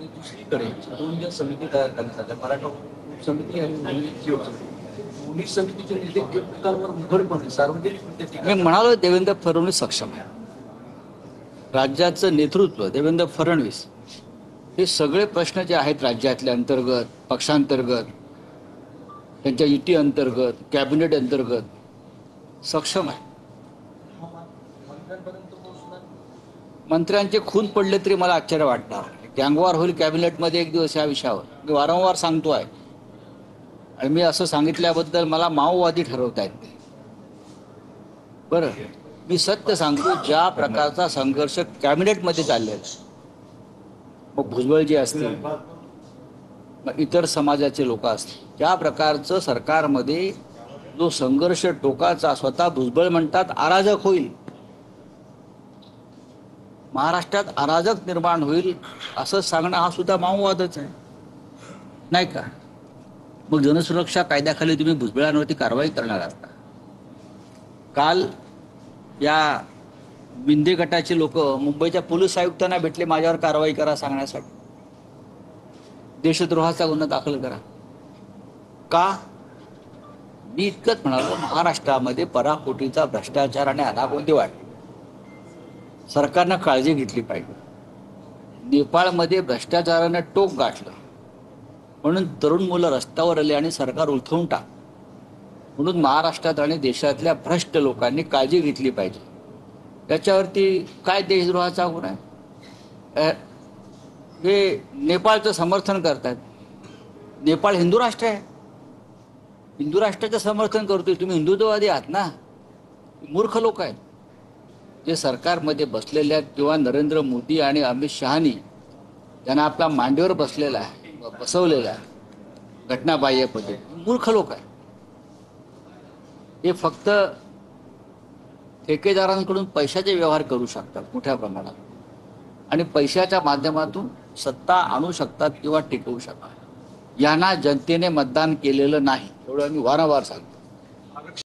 आणि दुसरीकडे दोन ज्या समिती तयार करण्यात आल्या, मराठा समिती आणि पोलीस पोलीस समितीचे नेते एकमेकांवर उघडपणे सार्वजनिकरित्या टीका मी म्हणालो देवेंद्र फडणवीस सक्षम आहे. राज्याचं नेतृत्व देवेंद्र फडणवीस हे सगळे प्रश्न जे आहेत राज्यातल्या अंतर्गत, पक्षांतर्गत, त्यांच्या युती अंतर्गत, कॅबिनेट अंतर्गत सक्षम आहे. मंत्र्यांपर्यंत पोहोचणार. मंत्र्यांचे खून पडले तरी मला आश्चर्य वाटणार. गँगवॉर होईल कॅबिनेटमध्ये एक दिवस या विषयावर. मी वारंवार सांगतो आहे आणि मी असं सांगितल्याबद्दल मला माओवादी ठरवता येत नाही. बरं, मी सत्य सांगतो, ज्या प्रकारचा संघर्ष कॅबिनेटमध्ये चाललेला, मग भुजबळजी असतील, मग इतर समाजाचे लोक असतील, ज्या प्रकारचं सरकारमध्ये जो संघर्ष टोकाचा, स्वतः भुजबळ म्हणतात अराजक होईल, महाराष्ट्रात अराजक निर्माण होईल असं सांगणं हा सुद्धा माओवादच आहे, नाही का? मग जनसुरक्षा कायद्याखाली तुम्ही भुजबळांवरती कारवाई करणार आहात का? काल या मिंदे गटाचे लोक मुंबईच्या पोलीस आयुक्तांना भेटले माझ्यावर कारवाई करा सांगण्यासाठी. देशद्रोहाचा गुन्हा दाखल करा का? मी इतकंच म्हणालो, महाराष्ट्रामध्ये पराकोटीचा भ्रष्टाचार आणि अनागोंदी वाढली, सरकारनं काळजी घेतली पाहिजे. नेपाळमध्ये भ्रष्टाचारानं टोक गाठलं म्हणून तरुण मुलं रस्त्यावर आली आणि सरकार उलथवून टाक, म्हणून महाराष्ट्रात आणि देशातल्या भ्रष्ट लोकांनी काळजी घेतली पाहिजे. त्याच्यावरती काय देशद्रोहाचा गुन्हा आहे? हे नेपाळचं समर्थन करतात. नेपाळ हिंदू राष्ट्र आहे, हिंदू राष्ट्राचं समर्थन करतोय. तुम्ही हिंदुत्ववादी आहात ना? मूर्ख लोक आहेत जे सरकारमध्ये बसलेले आहेत, किंवा नरेंद्र मोदी आणि अमित शहानी त्यांना आपला मांडीवर बसवलेला आहे घटनाबाह्य पद्धती. मूर्ख लोक आहे हे. फक्त ठेकेदारांकडून पैशाचे व्यवहार करू शकतात मोठ्या प्रमाणात आणि पैशाच्या माध्यमातून सत्ता आणू शकतात किंवा टिकवू शकतात. यांना जनतेने मतदान केलेलं नाही, एवढं मी वारंवार सांगतो.